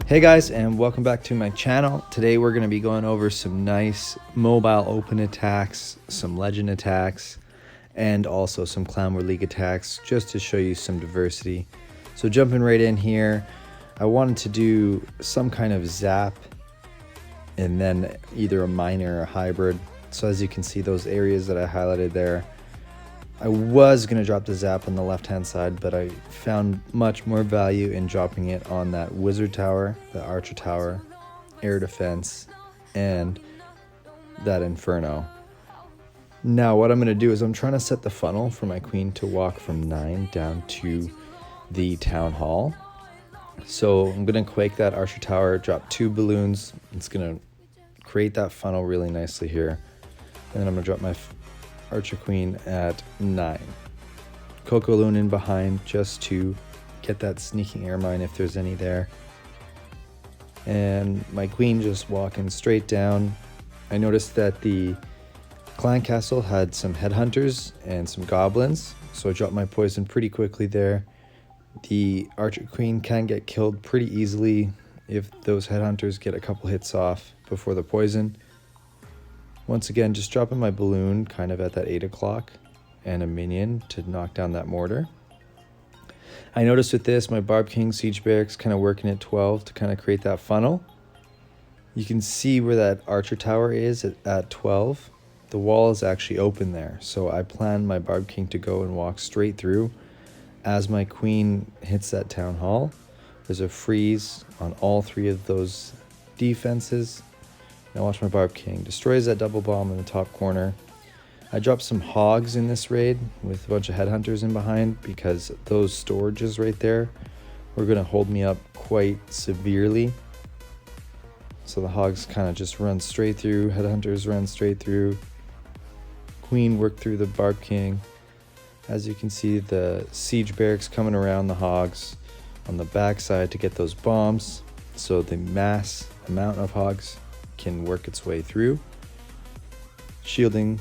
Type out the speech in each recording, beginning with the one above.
Hey guys, and welcome back to my channel. Today we're going to be going over some nice mobile open attacks, some legend attacks, and also some Clown War League attacks, just to show you some diversity. So jumping right in here, I wanted to do some kind of zap and then either a minor or a hybrid. So as you can see, those areas that I highlighted there, I was going to drop the zap on the left hand side, but I found much more value in dropping it on that wizard tower, the archer tower, air defense, and that inferno. Now what I'm going to do is I'm trying to set the funnel for my queen to walk from 9 down to the town hall. So I'm going to quake that archer tower, drop 2 balloons. It's going to create that funnel really nicely here. And then I'm going to drop my archer queen at 9. Coco Loon in behind just to get that sneaking air mine if there's any there. And my queen just walking straight down. I noticed that the clan castle had some headhunters and some goblins, so I dropped my poison pretty quickly there. The archer queen can get killed pretty easily if those headhunters get a couple hits off before the poison. Once again, just dropping my balloon kind of at that 8 o'clock and a minion to knock down that mortar. I noticed with this, my Barb King Siege Barracks kind of working at 12 to kind of create that funnel. You can see where that archer tower is at 12. The wall is actually open there, so I planned my Barb King to go and walk straight through. As my queen hits that town hall, there's a freeze on all 3 of those defenses. Now watch my Barb King destroys that double bomb in the top corner. I dropped some hogs in this raid with a bunch of headhunters in behind because those storages right there were going to hold me up quite severely. So the hogs kind of just run straight through, headhunters run straight through. Queen worked through the Barb King. As you can see, the siege barracks coming around the hogs on the backside to get those bombs, so the mass amount of hogs can work its way through, shielding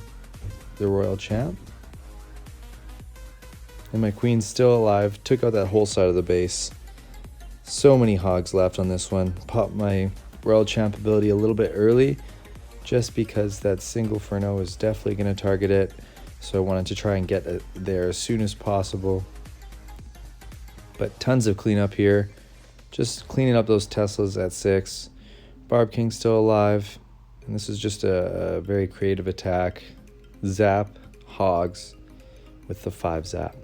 the royal champ. And my queen's still alive, took out that whole side of the base. So many hogs left on this one. Popped my royal champ ability a little bit early just because that single Inferno is definitely going to target it, so I wanted to try and get it there as soon as possible. But tons of cleanup here, just cleaning up those Teslas at 6. Barb King's still alive, and this is just a very creative attack. Zap hogs with the 5 zap.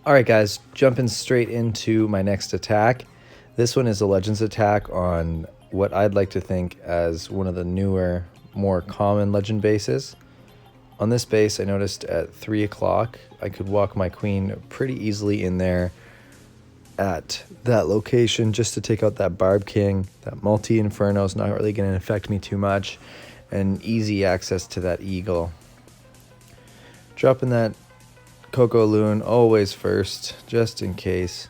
Alright guys, jumping straight into my next attack. This one is a Legends attack on what I'd like to think as one of the newer, more common Legend bases. On this base, I noticed at 3 o'clock, I could walk my queen pretty easily in there at that location just to take out that Barb King. That multi-inferno is not really going to affect me too much, and easy access to that eagle. Dropping that Coco Loon always first, just in case.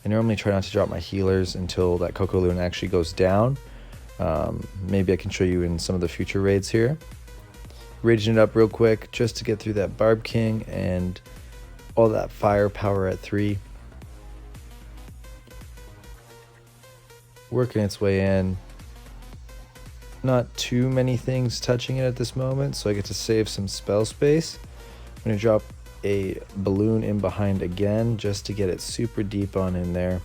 I normally try not to drop my healers until that Coco Loon actually goes down. Maybe I can show you in some of the future raids here. Raging it up real quick just to get through that Barb King and all that firepower at 3. Working its way in. Not too many things touching it at this moment, so I get to save some spell space. I'm going to drop a balloon in behind again just to get it super deep on in there.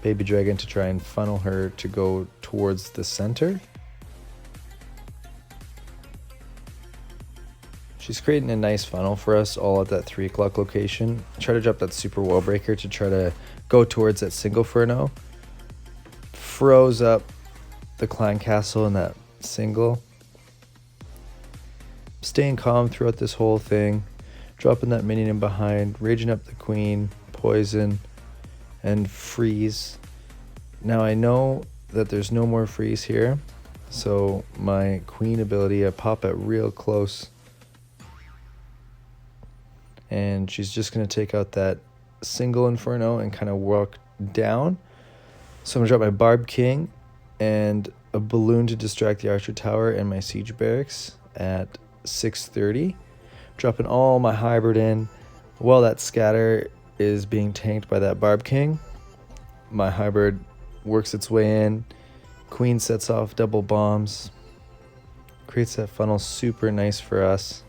Baby Dragon to try and funnel her to go towards the center. She's creating a nice funnel for us all at that 3 o'clock location. Try to drop that super wall breaker to try to go towards that single Inferno. Froze up the clan castle in that single. Staying calm throughout this whole thing. Dropping that minion in behind. Raging up the queen. Poison. And freeze. Now I know that there's no more freeze here. So my queen ability, I pop it real close. And she's just going to take out that single Inferno and kind of walk down. So I'm going to drop my Barb King and a balloon to distract the archer tower and my siege barracks at 6:30. Dropping all my hybrid in while that scatter is being tanked by that Barb King. My hybrid works its way in. Queen sets off double bombs. Creates that funnel super nice for us.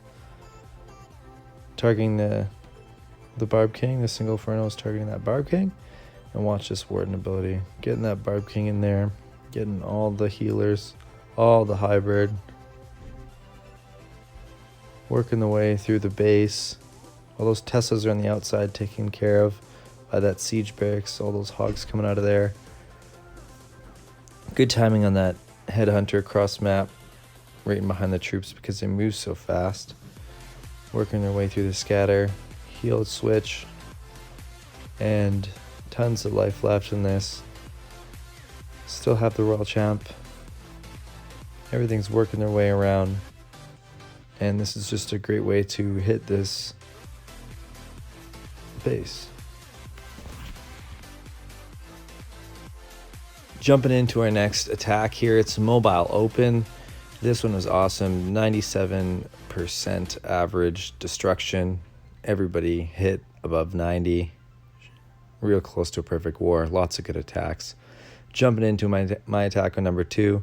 Targeting the Barb King. The single Inferno is targeting that Barb King. And watch this Warden ability. Getting that Barb King in there. Getting all the healers. All the hybrid. Working the way through the base. All those Teslas are on the outside taken care of by that siege barracks. All those hogs coming out of there. Good timing on that headhunter cross map. Right in behind the troops because they move so fast. Working their way through the scatter. Heal switch. And tons of life left in this. Still have the Royal Champ. Everything's working their way around. And this is just a great way to hit this base. Jumping into our next attack here, it's Mobile Open. This one was awesome. 97% average destruction. Everybody hit above 90. Real close to a perfect war. Lots of good attacks. Jumping into my attack on number 2.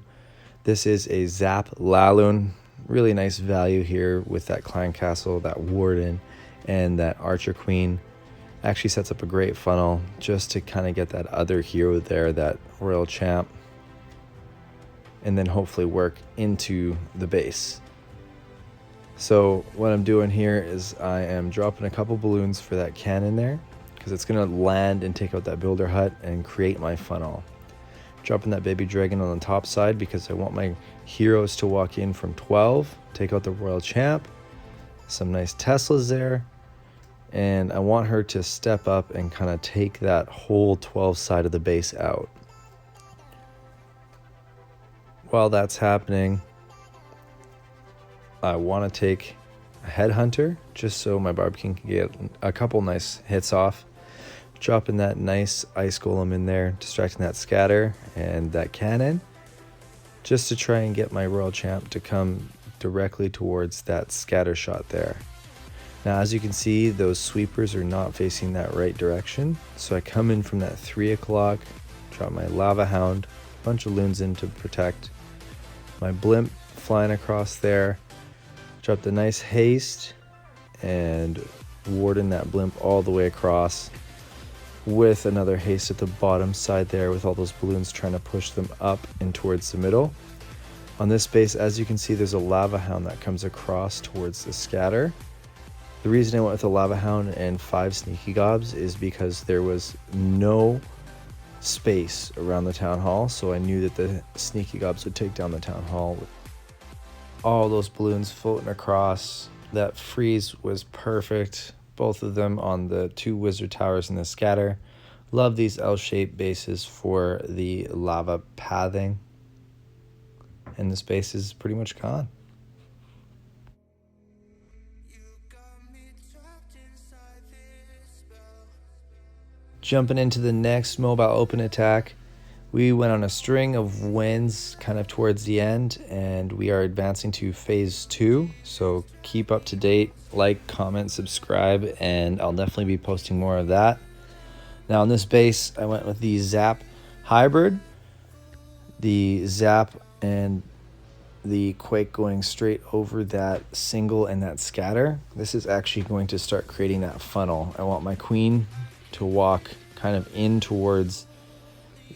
This is a Zap Laloon. Really nice value here with that Clan Castle, that Warden, and that Archer Queen. Actually sets up a great funnel just to kind of get that other hero there, that Royal Champ. And then hopefully work into the base. So what I'm doing here is I am dropping a couple balloons for that cannon there, because it's going to land and take out that builder hut and create my funnel. Dropping that baby dragon on the top side because I want my heroes to walk in from 12, take out the Royal Champ. Some nice Teslas there. And I want her to step up and kind of take that whole 12 side of the base out. While that's happening, I want to take a headhunter just so my Barb King can get a couple nice hits off. Dropping that nice ice golem in there, distracting that scatter and that cannon, just to try and get my Royal Champ to come directly towards that scatter shot there. Now, as you can see, those sweepers are not facing that right direction, so I come in from that 3 o'clock, drop my Lava Hound, a bunch of loons in to protect, my blimp flying across there, drop the nice haste, and warden that blimp all the way across, with another haste at the bottom side there with all those balloons trying to push them up and towards the middle. On this base, as you can see, there's a Lava Hound that comes across towards the scatter. The reason I went with a Lava Hound and 5 Sneaky Gobs is because there was no space around the town hall, so I knew that the Sneaky Gobs would take down the town hall with all those balloons floating across. That freeze was perfect. Both of them on the 2 wizard towers in the scatter. Love these L-shaped bases for the lava pathing. And this base is pretty much gone. Jumping into the next Mobile Open attack. We went on a string of wins kind of towards the end, and we are advancing to phase 2. So keep up to date, like, comment, subscribe, and I'll definitely be posting more of that. Now on this base, I went with the Zap Hybird, the Zap and the Quake going straight over that single and that scatter. This is actually going to start creating that funnel. I want my queen to walk kind of in towards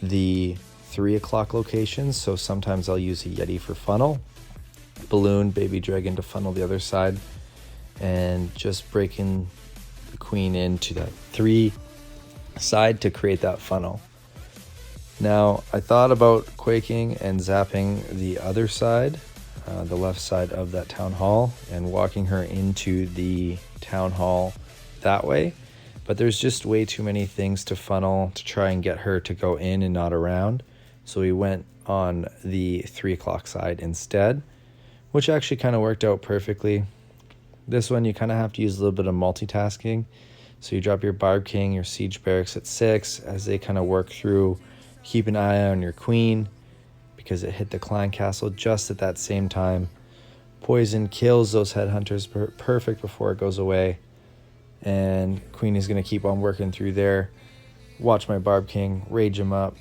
the 3 o'clock locations, so sometimes I'll use a Yeti for funnel, balloon, baby dragon to funnel the other side, and just breaking the queen into that 3 side to create that funnel. Now I thought about quaking and zapping the other side, the left side of that town hall, and walking her into the town hall that way. But there's just way too many things to funnel to try and get her to go in and not around. So we went on the 3 o'clock side instead, which actually kind of worked out perfectly. This one you kind of have to use a little bit of multitasking. So you drop your Barb King, your Siege Barracks at 6 as they kind of work through. Keep an eye on your queen because it hit the clan castle just at that same time. Poison kills those headhunters perfect before it goes away. And queen is going to keep on working through there. Watch my Barb King, rage him up.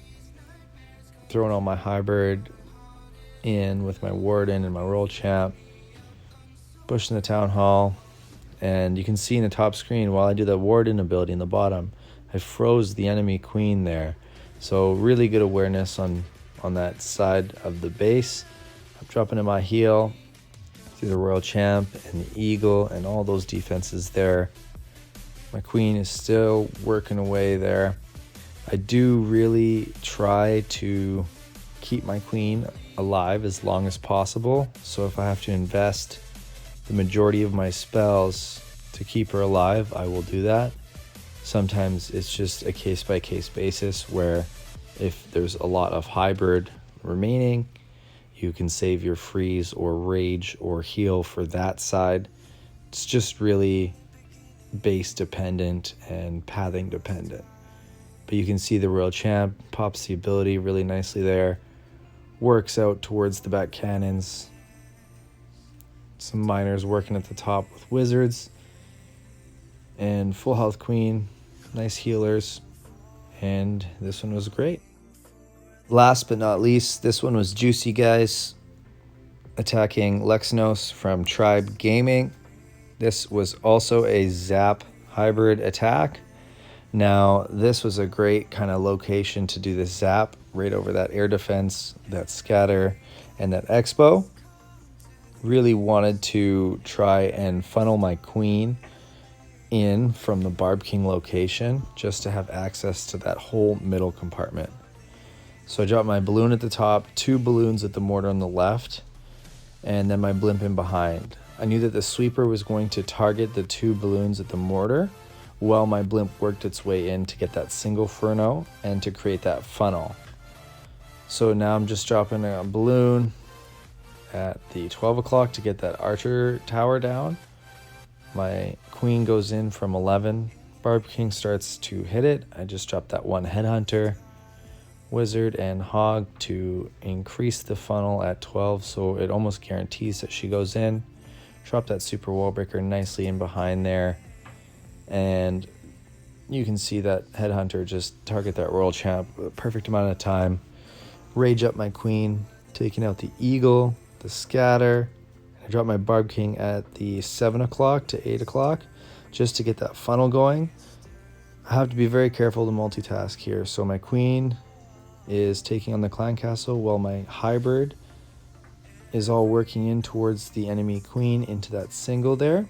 Throwing all my Hybird in with my Warden and my Royal Champ. Pushing the Town Hall. And you can see in the top screen, while I do the Warden ability in the bottom, I froze the enemy queen there. So really good awareness on that side of the base. I'm dropping in my heel through the Royal Champ and the Eagle and all those defenses there. My queen is still working away there. I do really try to keep my queen alive as long as possible. So if I have to invest the majority of my spells to keep her alive, I will do that. Sometimes it's just a case-by-case basis where if there's a lot of Hybird remaining, you can save your freeze or rage or heal for that side. It's just really base dependent and pathing dependent. But you can see the Royal Champ pops the ability really nicely there. Works out towards the back cannons. Some miners working at the top with wizards. And full health queen. Nice healers. And this one was great. Last but not least, this one was juicy, guys. Attacking Lexanos from Tribe Gaming. This was also a Zap Hybird attack. Now, this was a great kind of location to do this zap, right over that air defense, that scatter, and that expo. Really wanted to try and funnel my queen in from the Barb King location, just to have access to that whole middle compartment. So I dropped my balloon at the top, 2 balloons at the mortar on the left, and then my blimp in behind. I knew that the sweeper was going to target the 2 balloons at the mortar, while my blimp worked its way in to get that single Furno and to create that funnel. So now I'm just dropping a balloon at the 12 o'clock to get that archer tower down. My queen goes in from 11. Barb King starts to hit it. I just dropped that 1 headhunter. Wizard and Hog to increase the funnel at 12, so it almost guarantees that she goes in. Drop that super wall breaker nicely in behind there, and you can see that headhunter just target that Royal Champ with a perfect amount of time. Rage up my queen, taking out the Eagle, the scatter. I drop my Barb King at the 7 o'clock to 8 o'clock just to get that funnel going. I have to be very careful to multitask here. So my queen is taking on the clan castle while my Hybird is all working in towards the enemy queen into that single there.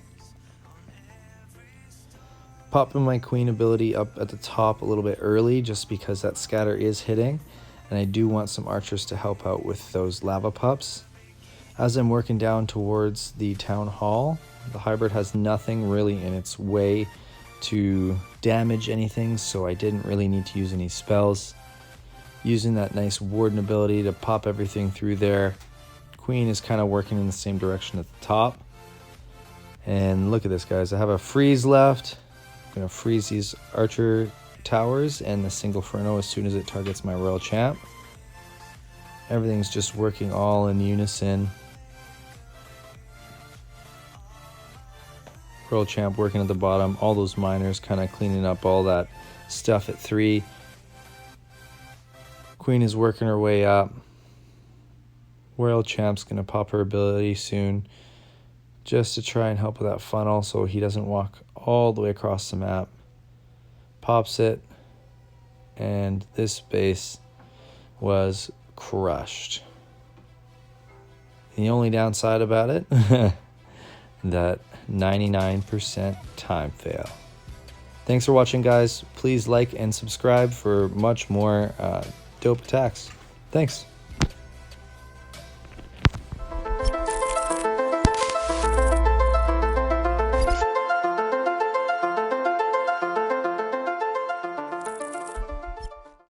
Popping my queen ability up at the top a little bit early just because that scatter is hitting, and I do want some archers to help out with those lava pups. As I'm working down towards the town hall, the Hybird has nothing really in its way to damage anything, so I didn't really need to use any spells. Using that nice warden ability to pop everything through there. Queen is kind of working in the same direction at the top. And look at this, guys. I have a freeze left. I'm going to freeze these archer towers and the single Furno as soon as it targets my Royal Champ. Everything's just working all in unison. Royal Champ working at the bottom. All those miners kind of cleaning up all that stuff at 3. Queen is working her way up. Royal Champ's going to pop her ability soon just to try and help with that funnel so he doesn't walk all the way across the map. Pops it, and this base was crushed. The only downside about it, that 99% time fail. Thanks for watching, guys. Please like and subscribe for much more dope attacks. Thanks.